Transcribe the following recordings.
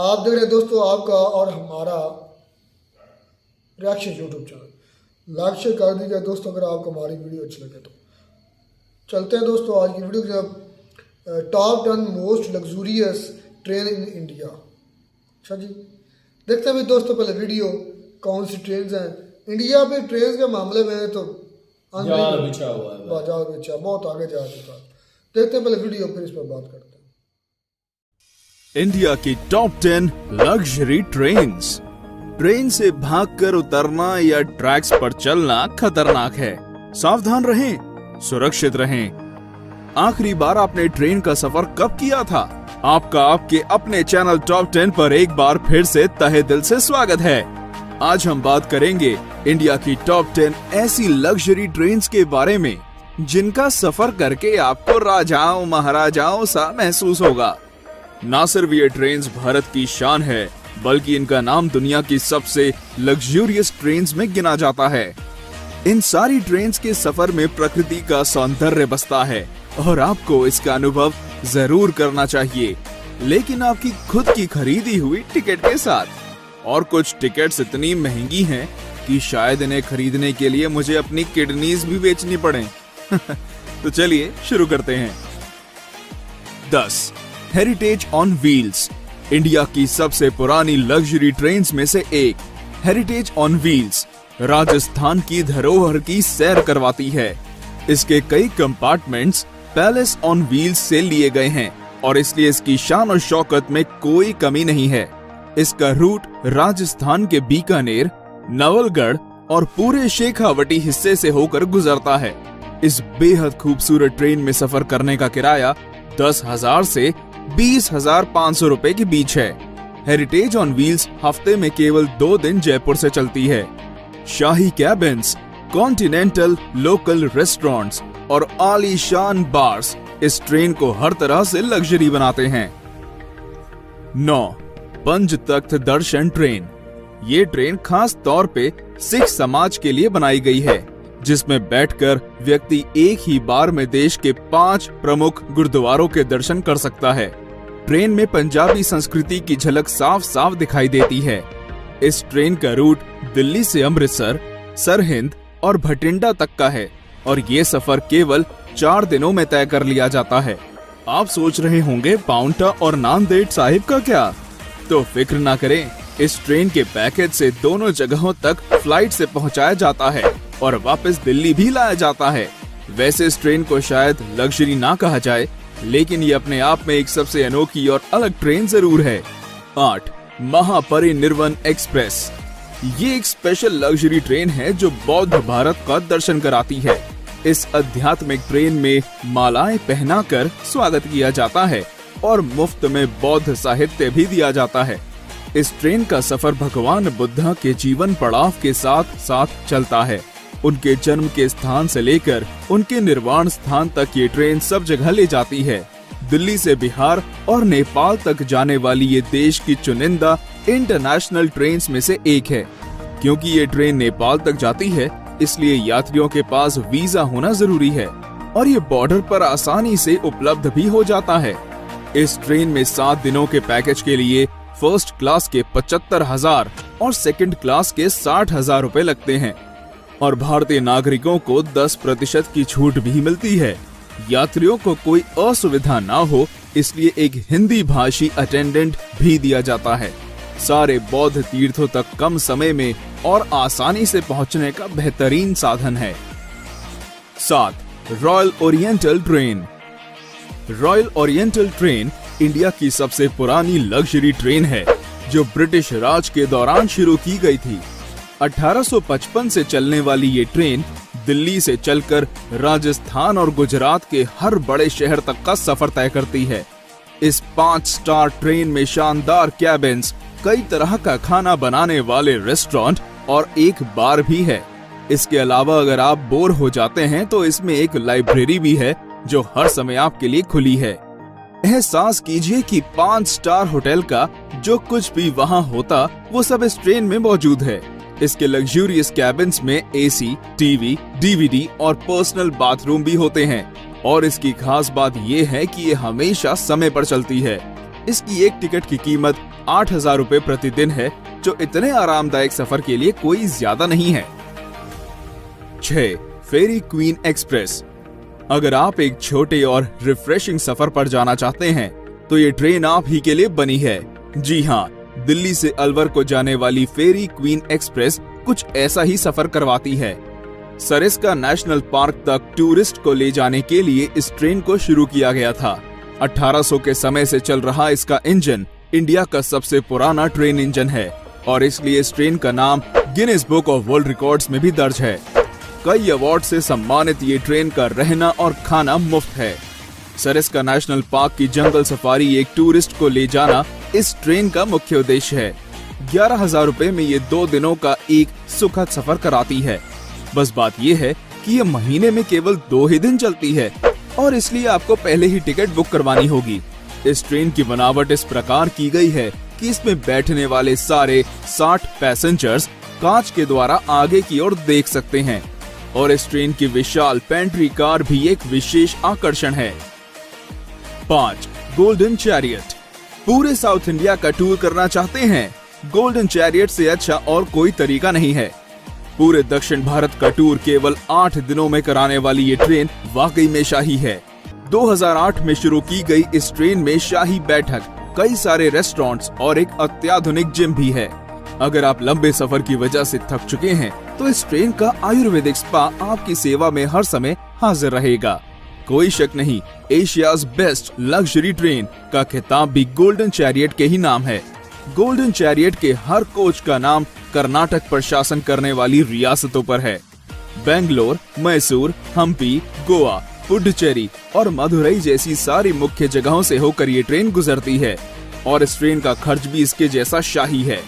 आप देख रहे हैं दोस्तों आपका और हमारा reaction YouTube channel. Like share कर दीजिए दोस्तों अगर आपको हमारी वीडियो अच्छी लगे तो। चलते हैं दोस्तों आज की वीडियो की तरफ। Top 10 most luxurious train in India. अच्छा जी, देखते हैं दोस्तों पहले वीडियो कौन सी ट्रेन हैं इंडिया पे। ट्रेन के मामले में तो जाल बिछा हुआ है, बाजार बिछा बहुत आगे जा चुका। देखते हैं पहले वीडियो फिर इस पर बात करते हैं। इंडिया की टॉप 10 लग्जरी ट्रेन्स। ट्रेन से भागकर उतरना या ट्रैक्स पर चलना खतरनाक है। सावधान रहें, सुरक्षित रहें। आखिरी बार आपने ट्रेन का सफर कब किया था? आपका आपके अपने चैनल टॉप 10 पर एक बार फिर से तहे दिल से स्वागत है। आज हम बात करेंगे इंडिया की टॉप 10 ऐसी लग्जरी ट्रेन्स के बारे में जिनका सफर करके आपको राजाओं महाराजाओं सा महसूस होगा। ना सिर्फ ये ट्रेन्स भारत की शान है, बल्कि इनका नाम दुनिया की सबसे लग्जूरियस ट्रेन्स में गिना जाता है। इन सारी ट्रेन्स के सफर में प्रकृति का सौंदर्य बसता है और आपको इसका अनुभव जरूर करना चाहिए, लेकिन आपकी खुद की खरीदी हुई टिकट के साथ। और कुछ टिकट्स इतनी महंगी हैं कि शायद इन्हें खरीदने के लिए मुझे अपनी किडनीज भी बेचनी पड़े। तो चलिए शुरू करते हैं। 10. Heritage on wheels. इंडिया की सबसे पुरानी लग्जरी ट्रेन्स में से एक हेरिटेज ऑन व्हील्स राजस्थान की धरोहर की सैर करवाती है। इसके कई कंपार्टमेंट्स पैलेस ऑन व्हील्स से लिए गए हैं और इसलिए इसकी शान और शौकत में कोई कमी नहीं है। इसका रूट राजस्थान के बीकानेर, नवलगढ़ और पूरे शेखावटी हिस्से से होकर गुजरता है। इस बेहद खूबसूरत ट्रेन में सफर करने का किराया 10,000 से 20,500 रुपए के बीच है। हेरिटेज ऑन व्हील्स हफ्ते में केवल 2 दिन जयपुर से चलती है। शाही कैबिन्स, कॉन्टिनेंटल लोकल रेस्टोरेंट्स और आलीशान बार्स इस ट्रेन को हर तरह से लग्जरी बनाते हैं। 9. पंच तख्त दर्शन ट्रेन। ये ट्रेन खास तौर पे सिख समाज के लिए बनाई गई है, जिसमें बैठकर व्यक्ति एक ही बार में देश के 5 प्रमुख गुरुद्वारों के दर्शन कर सकता है। ट्रेन में पंजाबी संस्कृति की झलक साफ साफ दिखाई देती है। इस ट्रेन का रूट दिल्ली से अमृतसर, सरहिंद और भटिंडा तक का है और ये सफर केवल 4 दिनों में तय कर लिया जाता है। आप सोच रहे होंगे पाउंटा और नांदेड़ साहिब का क्या? तो फिक्र ना करें, इस ट्रेन के पैकेज से दोनों जगहों तक फ्लाइट से पहुंचाया जाता है और वापस दिल्ली भी लाया जाता है। वैसे इस ट्रेन को शायद लग्जरी ना कहा जाए, लेकिन ये अपने आप में एक सबसे अनोखी और अलग ट्रेन जरूर है। 8. महापरिनिर्वाण एक्सप्रेस। ये एक स्पेशल लग्जरी ट्रेन है जो बौद्ध भारत का दर्शन कराती है। इस आध्यात्मिक ट्रेन में मालाएं पहनाकर स्वागत किया जाता है और मुफ्त में बौद्ध साहित्य भी दिया जाता है। इस ट्रेन का सफर भगवान बुद्धा के जीवन पड़ाव के साथ साथ चलता है। उनके जन्म के स्थान से लेकर उनके निर्वाण स्थान तक ये ट्रेन सब जगह ले जाती है। दिल्ली से बिहार और नेपाल तक जाने वाली ये देश की चुनिंदा इंटरनेशनल ट्रेन्स में से एक है। क्योंकि ये ट्रेन नेपाल तक जाती है, इसलिए यात्रियों के पास वीजा होना जरूरी है और ये बॉर्डर पर आसानी से उपलब्ध भी हो जाता है। इस ट्रेन में 7 दिनों के पैकेज के लिए फर्स्ट क्लास के 75,000 और सेकंड क्लास के 60,000 रुपए लगते हैं और भारतीय नागरिकों को 10% की छूट भी मिलती है। यात्रियों को कोई असुविधा ना हो, इसलिए एक हिंदी भाषी अटेंडेंट भी दिया जाता है। सारे बौद्ध तीर्थों तक कम समय में और आसानी से पहुंचने का बेहतरीन साधन है। 7. Royal oriental train. Royal oriental train India की सबसे पुरानी लग्जरी ट्रेन है, जो ब्रिटिश राज के दौरान शुरू की गई थी। 1855 से चलने वाली ये ट्रेन दिल्ली से चलकर राजस्थान और गुजरात के हर बड़े शहर तक का सफर तय करती है। इस 5 स्टार ट्रेन में शानदार कैबिन्स, कई तरह का खाना बनाने वाले रेस्टोरेंट और एक बार भी है। इसके अलावा अगर आप बोर हो जाते हैं तो इसमें एक लाइब्रेरी भी है जो हर समय आपके लिए खुली है। एहसास कीजिए कि 5 स्टार होटल का जो कुछ भी वहाँ होता वो सब इस ट्रेन में मौजूद है। इसके लग्जूरियस कैबिन्स में एसी, टीवी, डीवीडी और पर्सनल बाथरूम भी होते हैं। और इसकी खास बात ये है कि ये हमेशा समय पर चलती है। इसकी एक टिकट की कीमत 8,000 रुपए प्रतिदिन है, जो इतने आरामदायक सफर के लिए कोई ज्यादा नहीं है। 6. फेरी क्वीन एक्सप्रेस। अगर आप एक छोटे और रिफ्रेशिंग सफर पर जाना चाहते हैं तो ये ट्रेन आप ही के लिए बनी है। जी हाँ, दिल्ली से अलवर को जाने वाली फेरी क्वीन एक्सप्रेस कुछ ऐसा ही सफर करवाती है। सरिस्का नेशनल पार्क तक टूरिस्ट को ले जाने के लिए इस ट्रेन को शुरू किया गया था। 1800 के समय से चल रहा इसका इंजन इंडिया का सबसे पुराना ट्रेन इंजन है और इसलिए इस ट्रेन का नाम Guinness book of world records में भी दर्ज है। कई अवार्ड से सम्मानित ये ट्रेन का रहना और खाना मुफ्त है। सरिस्का नेशनल पार्क की जंगल सफारी एक टूरिस्ट को ले जाना इस ट्रेन का मुख्य उद्देश्य है। 11,000 रुपए में ये 2 दिनों का एक सुखद सफर कराती है। बस बात ये है कि ये महीने में केवल 2 ही दिन चलती है और इसलिए आपको पहले ही टिकट बुक करवानी होगी। इस ट्रेन की बनावट इस प्रकार की गई है कि इसमें बैठने वाले सारे 60 पैसेंजर्स कांच के द्वारा आगे की ओर देख सकते हैं और इस ट्रेन की विशाल पेंट्री कार भी एक विशेष आकर्षण है। 5. Golden chariot. पूरे साउथ इंडिया का टूर करना चाहते हैं? गोल्डन चैरियट से अच्छा और कोई तरीका नहीं है। पूरे दक्षिण भारत का टूर केवल 8 दिनों में कराने वाली ये ट्रेन वाकई में शाही है। 2008 में शुरू की गई इस ट्रेन में शाही बैठक, कई सारे रेस्टोरेंट्स और एक अत्याधुनिक जिम भी है। अगर आप लंबे सफर की वजह से थक चुके हैं तो इस ट्रेन का आयुर्वेदिक स्पा आपकी सेवा में हर समय हाजिर रहेगा। कोई शक नहीं, एशियाज बेस्ट लग्जरी ट्रेन का खिताब भी गोल्डन चैरियट के ही नाम है। गोल्डन चैरियट के हर कोच का नाम कर्नाटक पर शासन करने वाली रियासतों पर है। बेंगलोर, मैसूर, हम्पी, गोवा, पुडुचेरी और मदुरई जैसी सारी मुख्य जगहों से होकर ये ट्रेन गुजरती है और इस ट्रेन का खर्च भी इसके जैसा शाही है।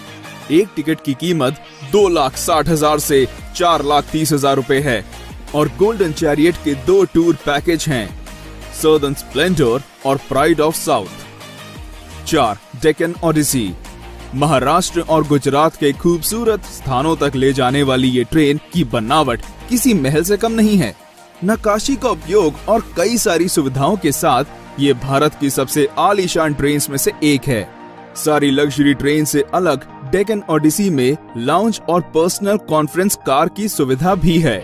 एक टिकट की कीमत 2,60,000 से 4,30,000 रुपए है और गोल्डन चैरियट के 2 टूर पैकेज हैं, सदर्न स्प्लेंडर और Pride of South. 4. Deccan Odyssey. Maharashtra और गुजरात के खूबसूरत स्थानों तक ले जाने वाली ये ट्रेन की बनावट किसी महल से कम नहीं है। नक्काशी का उपयोग और कई सारी सुविधाओं के साथ ये भारत की सबसे आलीशान ट्रेन में से एक है। सारी लग्जरी ट्रेन से अलग डेक्कन ओडिसी में लाउंज और पर्सनल कॉन्फ्रेंस कार की सुविधा भी है।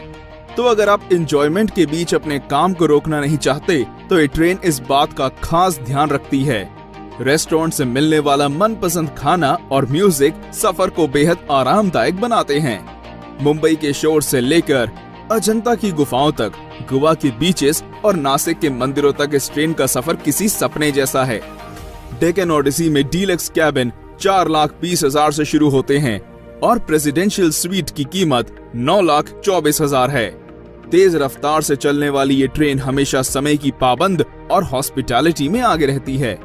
तो अगर आप एंजॉयमेंट के बीच अपने काम को रोकना नहीं चाहते तो ये ट्रेन इस बात का खास ध्यान रखती है। रेस्टोरेंट से मिलने वाला मनपसंद खाना और म्यूजिक सफर को बेहद आरामदायक बनाते हैं। मुंबई के शोर से लेकर अजंता की गुफाओं तक, गोवा के बीचेस और नासिक के मंदिरों तक इस ट्रेन का सफर किसी सपने जैसा है। डेक्कन ओडिसी में डीलक्स कैबिन 4,20,000 से शुरू होते हैं और प्रेसिडेंशियल स्वीट की कीमत 9,24,000 है। तेज रफ्तार से चलने वाली ये ट्रेन हमेशा समय की पाबंद और हॉस्पिटैलिटी में आगे रहती है।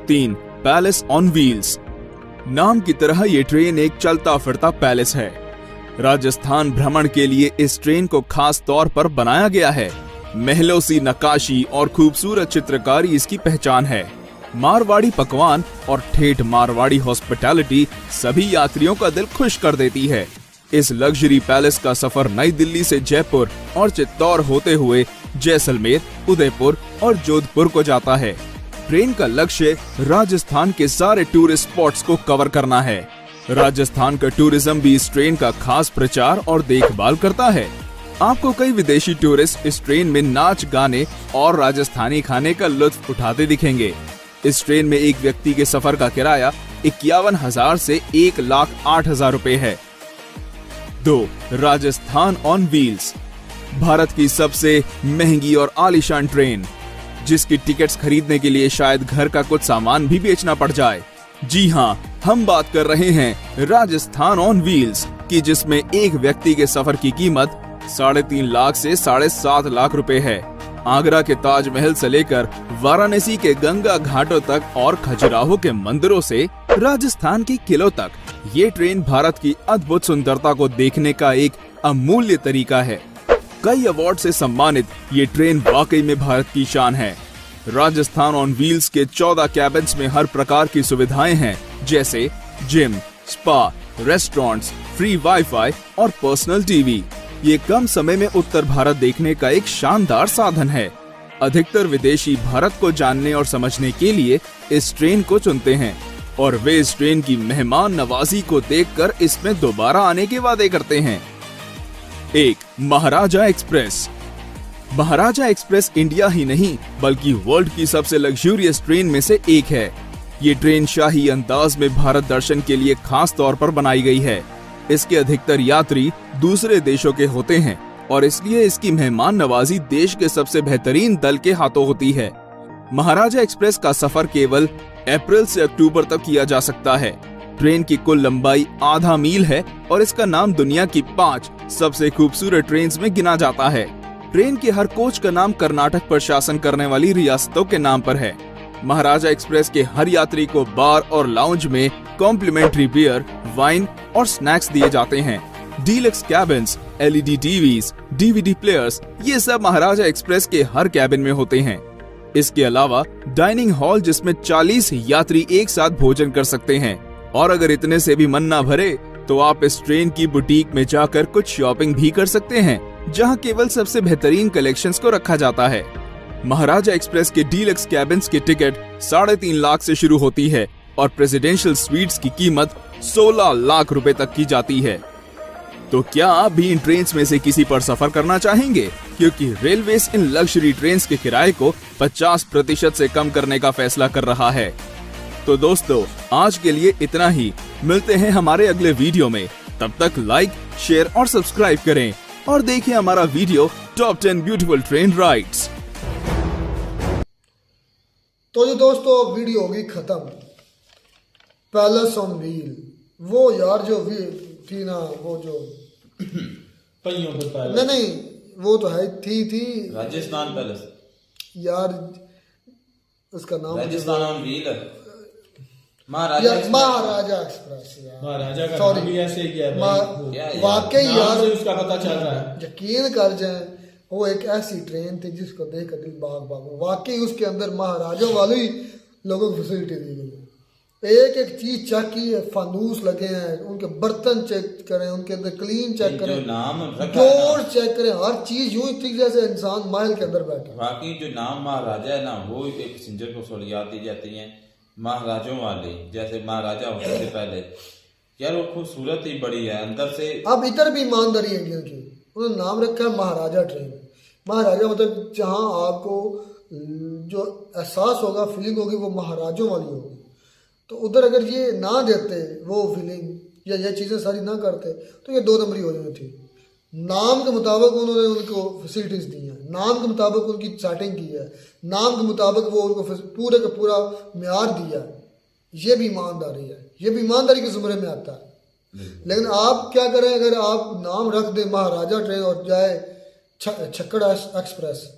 3. Palace on wheels. नाम की तरह ये ट्रेन एक चलता फिरता पैलेस है। राजस्थान भ्रमण के लिए इस ट्रेन को खास तौर पर बनाया गया है। महलों सी नक्काशी और खूबसूरत चित्रकारी इसकी पहचान है। मारवाड़ी पकवान और ठेठ मारवाड़ी हॉस्पिटैलिटी सभी यात्रियों का दिल खुश कर देती है। इस लग्जरी पैलेस का सफर नई दिल्ली से जयपुर और चित्तौड़ होते हुए जैसलमेर, उदयपुर और जोधपुर को जाता है। ट्रेन का लक्ष्य राजस्थान के सारे टूरिस्ट स्पॉट्स को कवर करना है। राजस्थान का टूरिज्म भी इस ट्रेन का खास प्रचार और देखभाल करता है। आपको कई विदेशी टूरिस्ट इस ट्रेन में नाच गाने और राजस्थानी खाने का लुत्फ उठाते दिखेंगे। इस ट्रेन में एक व्यक्ति के सफर का किराया 51,000 से 1,08,000 रुपए है। 2. Rajasthan on wheels. भारत की सबसे महंगी और आलीशान ट्रेन, जिसकी टिकट्स खरीदने के लिए शायद घर का कुछ सामान भी बेचना पड़ जाए। जी हाँ, हम बात कर रहे हैं राजस्थान ऑन व्हील्स की, जिसमें एक व्यक्ति के सफर की कीमत 3.5 लाख से 7.5 लाख रुपए है। आगरा के ताजमहल से लेकर वाराणसी के गंगा घाटों तक और खजुराहो के मंदिरों से राजस्थान के किलों तक ये ट्रेन भारत की अद्भुत सुंदरता को देखने का एक अमूल्य तरीका है। कई अवार्ड से सम्मानित ये ट्रेन वाकई में भारत की शान है। राजस्थान ऑन व्हील्स के 14 कैबिन्स में हर प्रकार की सुविधाएं हैं, जैसे gym, spa, restaurants, free wifi और पर्सनल टीवी। ये कम समय में उत्तर भारत देखने का एक शानदार साधन है। अधिकतर विदेशी भारत को जानने और समझने के लिए इस ट्रेन को चुनते हैं और वे इस ट्रेन की मेहमान नवाजी को देखकर इसमें दोबारा आने के वादे करते हैं। 1. महाराजा एक्सप्रेस। महाराजा एक्सप्रेस इंडिया ही नहीं बल्कि वर्ल्ड की सबसे लग्जूरियस ट्रेन में से एक है। ये ट्रेन शाही अंदाज में भारत दर्शन के लिए खास तौर पर बनाई गई है। इसके अधिकतर यात्री दूसरे देशों के होते हैं और इसलिए इसकी मेहमान नवाजी देश के सबसे बेहतरीन दल के हाथों होती है। महाराजा एक्सप्रेस का सफर केवल अप्रैल से अक्टूबर तक किया जा सकता है। ट्रेन की कुल लंबाई आधा मील है और इसका नाम दुनिया की 5 सबसे खूबसूरत ट्रेन में गिना जाता है। ट्रेन के हर कोच का नाम कर्नाटक पर शासन करने वाली रियासतों के नाम पर है। महाराजा एक्सप्रेस के हर यात्री को बार और लाउंज में कॉम्प्लीमेंट्री बियर, वाइन और स्नैक्स दिए जाते हैं। Deluxe cabins, LED TVs, DVD players, ये सब महाराजा एक्सप्रेस के हर कैबिन में होते हैं। इसके अलावा डाइनिंग हॉल जिसमें 40 यात्री एक साथ भोजन कर सकते हैं और अगर इतने से भी मन ना भरे तो आप इस ट्रेन की बुटीक में जाकर कुछ शॉपिंग भी कर सकते हैं जहां केवल सबसे बेहतरीन कलेक्शंस को रखा जाता है। महाराजा एक्सप्रेस के डीलक्स कैबिन्स की टिकट 3.5 लाख से शुरू होती है और प्रेसिडेंशियल स्वीट्स की कीमत 16 लाख रुपए तक की जाती है। तो क्या आप भी इन ट्रेन्स में से किसी पर सफर करना चाहेंगे? क्योंकि रेलवेज इन लग्जरी ट्रेन्स के किराए को 50% से कम करने का फैसला कर रहा है। तो दोस्तों, आज के लिए इतना ही। मिलते हैं हमारे अगले वीडियो में। तब तक लाइक, शेयर और सब्सक्राइब करें और देखिए हमारा video top 10 beautiful train rides. तो जी दोस्तों, वीडियो होगी खत्म। पैलेस ऑन व्हील, वो यार जो थी ना, वो जो पहियों पे पैलेस, नहीं वो तो है थी राजस्थान पैलेस यार, उसका नाम Rajasthan on wheel, Maharaja express यार, महाराजा का सॉरी नाम भी ऐसे ही क्या है वाकई यार, उसका पता चल रहा है। यकीन कर जाए, वो एक ऐसी ट्रेन थी जिसको देखकर दिल बाग बाग। वाकई उसके अंदर महाराजों वाली लोगों को फैसिलिटी दी गई है। एक एक चीज चेक की है, फानूस लगे हैं, उनके बर्तन चेक करें, उनके अंदर क्लीन चेक करें, डोर चेक करें, हर चीज यूं ही थी जैसे इंसान महल के अंदर बैठा। बाकी जो नाम महाराजा है ना, वो एक पैसेंजर को सहूलियात दी जाती है महाराजों वाले, जैसे महाराजा होते थे पहले यार, वो खूबसूरत ही बड़ी है अंदर से। अब इधर भी ईमानदारी है इनकी, उन्होंने नाम रखा है महाराजा ट्रेन। महाराजा मतलब जहाँ आपको जो एहसास होगा, फीलिंग होगी, वो महाराजों वाली होगी। तो उधर अगर ये ना देते वो फीलिंग या ये चीज़ें सारी ना करते तो ये 2 नंबरी हो जानी थी। नाम के मुताबिक उन्होंने उनको फैसिलिटीज़ दी हैं, नाम के मुताबिक उनकी सेटिंग की है, नाम के मुताबिक वो उनको पूरे का पूरा म्यार दिया है। ये भी ईमानदारी है, ये भी ईमानदारी के ज़ुमरे में आता है। लेकिन आप क्या करें, अगर आप नाम रख दें महाराजा ट्रेन और जाए छक्कड़ एक्सप्रेस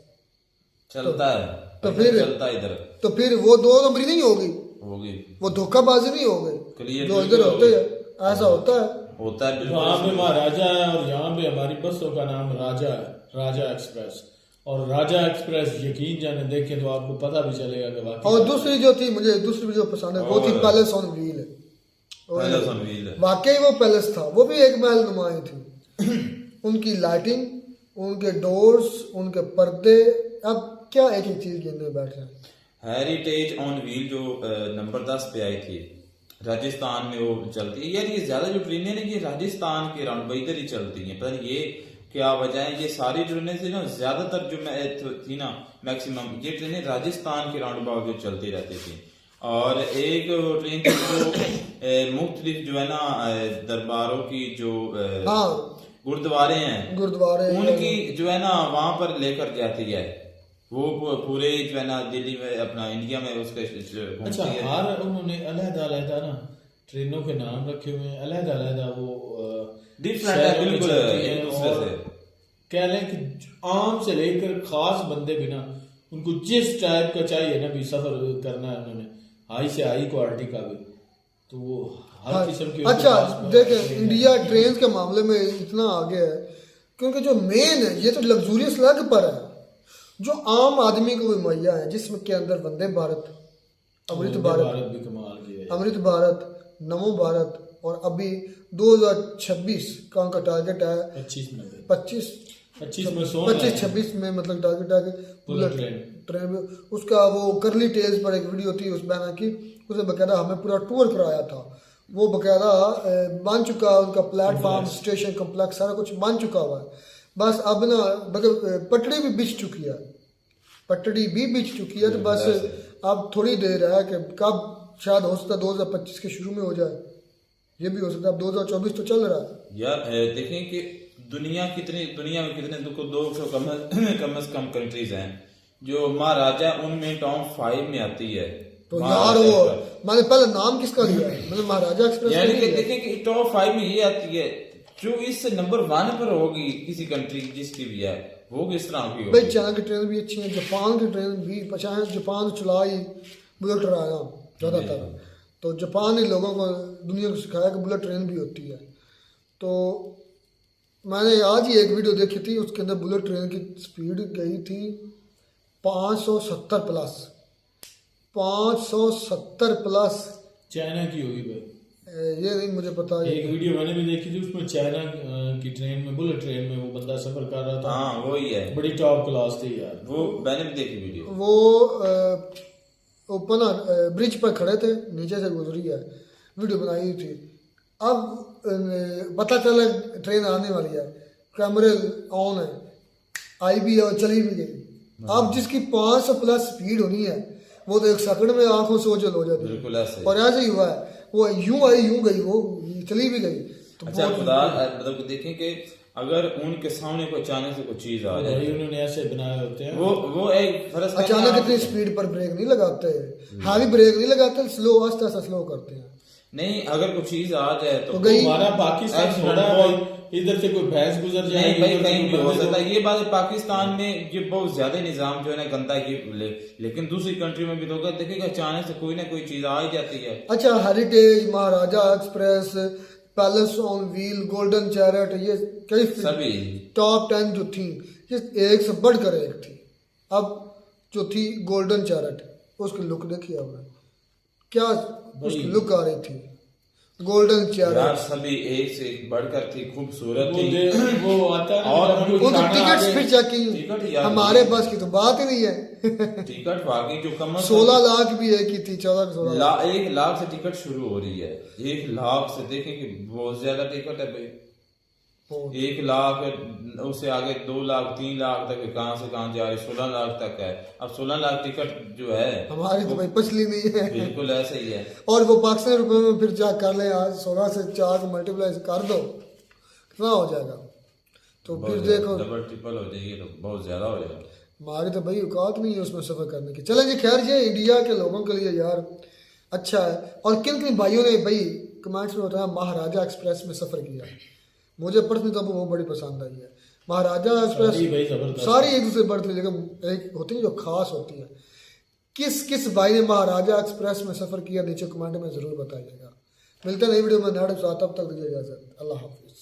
चलता है तो फिर चलता इधर, तो फिर वो 2 नंबरी नहीं होगी, वो धोखाबाजी नहीं हो गई जो इधर होते है। ऐसा होता है वहाँ पे महाराजा है और यहाँ पे हमारी बसों का नाम राजा है, राजा एक्सप्रेस। और राजा एक्सप्रेस यकीन जाने देखें तो आपको पता भी चलेगा कि वाकई। और दूसरी जो थी, मुझे दूसरी जो पसंद है वो थी पैलेस ऑन व्हील। वाकई वो पैलेस था, वो भी एक महल नुमाई थी। उनकी लाइटिंग, उनके डोर्स, उनके पर्दे, अब क्या एक एक चीज गिनने बैठ रहे हैं। हेरिटेज ऑन व्हील जो नंबर 10 पे आई थी, राजस्थान में वो चलती है यार। ये ज्यादा जो ट्रेनें ना, ये राजस्थान के राउंड इधर ही चलती हैं। पता नहीं ये क्या वजह है। ये सारी ट्रेनें थी ना, ज्यादातर जो थी ना, मैक्सिमम ये ट्रेनें राजस्थान के राउंड अबाउट जो चलती रहती थी। और एक ट्रेन थी जो मुख्तलिफ जो है ना दरबारों की जो गुरुद्वारे हैं, उनकी जो है ना वहां पर लेकर जाती है। वो पूरे जो है ना दिल्ली में, अपना इंडिया में उसके अच्छा, हर उन्होंने अलग-अलग ना ट्रेनों के नाम रखे हुए हैं, अलग-अलग वो डिफरेंट है बिल्कुल एक दूसरे से। कह लें कि आम से लेकर खास बंदे भी ना, उनको जिस टाइप का चाहिए ना भी सफर करना है, उन्होंने हाई से हाई क्वालिटी का भी, तो वो हर किस्म की। अच्छा देखें, इंडिया ट्रेन के मामले में इतना आगे है क्योंकि जो मेन है, ये तो लग्जूरियस लेग पर है, जो आम आदमी को भी मुहैया है, जिसमें के अंदर वंदे भारत, अमृत भारत भी कमाल की है, अमृत भारत, नमो भारत, और अभी 2026 का उनका टारगेट है 25-26 में मतलब टारगेट है बुलेट ट्रेन। ट्रेन में। उसका वो करली टेल्स पर एक वीडियो थी उस बैनर की, उसने बकायदा हमें पूरा टूर कराया था। वो बकायदा बन चुका, उनका प्लेटफॉर्म स्टेशन कम्प्लेक्स सारा कुछ बन चुका हुआ है। बस अब ना पटड़ी भी बिछ चुकी है, पटड़ी भी बिछ चुकी है। तो बस अब थोड़ी देर है कि कब शायद हो सकता है 2025 के शुरू में हो जाए, ये भी हो सकता है। अब 2024 तो चल रहा है यार। देखें कि दुनिया में कितने 200 कम से कम कंट्रीज हैं जो महाराजा उनमें टॉप 5 में आती है। तो यार वो मैंने पहले नाम किसका लिया है, मतलब महाराजा एक्सप्रेस। यानी कि देखें कि टॉप 5 में ये आती है, जो इस नंबर 1 पर होगी किसी कंट्री जिसकी भी है, वो किस तरह की होगी। भाई चाइना की ट्रेन भी अच्छी है, जापान की ट्रेन भी, पचास जापान चलाई बुलेट ट्रेन ज़्यादातर, तो जापान ने लोगों को दुनिया को सिखाया कि बुलेट ट्रेन भी होती है। तो मैंने आज ही एक वीडियो देखी थी, उसके अंदर बुलेट ट्रेन की स्पीड गई थी 570 प्लस, 570 प्लस। चाइना की होगी भाई, ये नहीं मुझे पता। एक वीडियो मैंने भी देखी थी, उसमें चाइना की ट्रेन में, बुलेट ट्रेन में वो बंदा सफर कर रहा था। हाँ वही है, बड़ी टॉप क्लास थी यार। वो मैंने भी देखी वीडियो। वो ऊपर ना ब्रिज पर खड़े थे, नीचे से गुजरी है, वीडियो बनाई थी। अब पता चला ट्रेन आने वाली है, कैमरे ऑन है, आई भी है और चली भी गई। अब जिसकी 500 प्लस स्पीड होनी है वो तो 1 सेकंड में आंखों से ओझल हो जाती है। बिल्कुल ऐसे और ऐसे ही हुआ है, वो यूं आई यूं गई, वो चली भी गई। तो अच्छा खुदा मतलब देखें कि अगर उनके सामने कोई अचानक से कोई चीज आ जाए, भाई उन्होंने ऐसे बनाए होते हैं, वो एक फर्ज अचानक इतनी स्पीड पर ब्रेक नहीं लगाते, हैवी ब्रेक नहीं लगाते, स्लो आस्ते आस्ते स्लो करते हैं। नहीं, अगर कोई चीज आ जाए तो गई। हमारा पाकिस्तान थोड़ा है भाई, इधर से कोई भैंस गुजर जाए, नहीं भाई कहीं भी हो सकता है। ये बात है, पाकिस्तान में ये बहुत ज्यादा निजाम जो है ना गंदा है, लेकिन दूसरी कंट्री में भी तो देखिएगा अचानक से कोई ना कोई चीज आ ही जाती है। अच्छा, heritage, Maharaja express, palace on wheel, golden chariot, ये कई सभी टॉप 10 जो थी, ये एक से बढ़कर एक थी। अब जो थी गोल्डन चैरेट, उसकी लुक देखिए आपने, क्या उसकी लुक आ रही थी गोल्डन चैरेट। यार सभी एक से एक बढ़कर थी, खूबसूरत थी। वो आता है और उनकी टिकट फिर चेक की, हमारे पास की तो बात ही नहीं है। टिकट वाकई जो कम 16 लाख भी एक ही थी, 14-16 लाख। 1 लाख से टिकट शुरू हो रही है। 1 लाख से देखें कि बहुत ज्यादा टिकट है भाई। 1 लाख, उससे आगे 2 लाख 3 लाख तक कहाँ से कहाँ जा रही, 16 लाख तक है। अब 16 लाख टिकट जो है हमारी तो भाई पछली नहीं है, बिल्कुल ऐसे ही है। और वो पाकिस्तानी रुपए में फिर जा कर ले, आज 16 से 4 को मल्टीप्लाई कर दो, कितना हो जाएगा। तो फिर देखो डबल ट्रिपल हो जाएगी, तो बहुत ज्यादा हो जाएगा। हमारी तो भाई औकात नहीं है उसमें सफर करने की। चले जी, खैर ये इंडिया के लोगों के लिए यार अच्छा है। और किन किन भाइयों ने भाई कमेंट्स में बताया महाराजा एक्सप्रेस में सफर किया, मुझे पर्सनली तो वो बड़ी पसंद आई है। महाराजा एक्सप्रेस सारी एक दूसरे बढ़ती, लेकिन एक होती है जो खास होती है। किस किस भाई ने महाराजा एक्सप्रेस में सफर किया, नीचे कमेंट में जरूर बताइएगा। मिलते हैं नई वीडियो में, तब तक दीजिए इजाजत, अल्लाह हाफिज।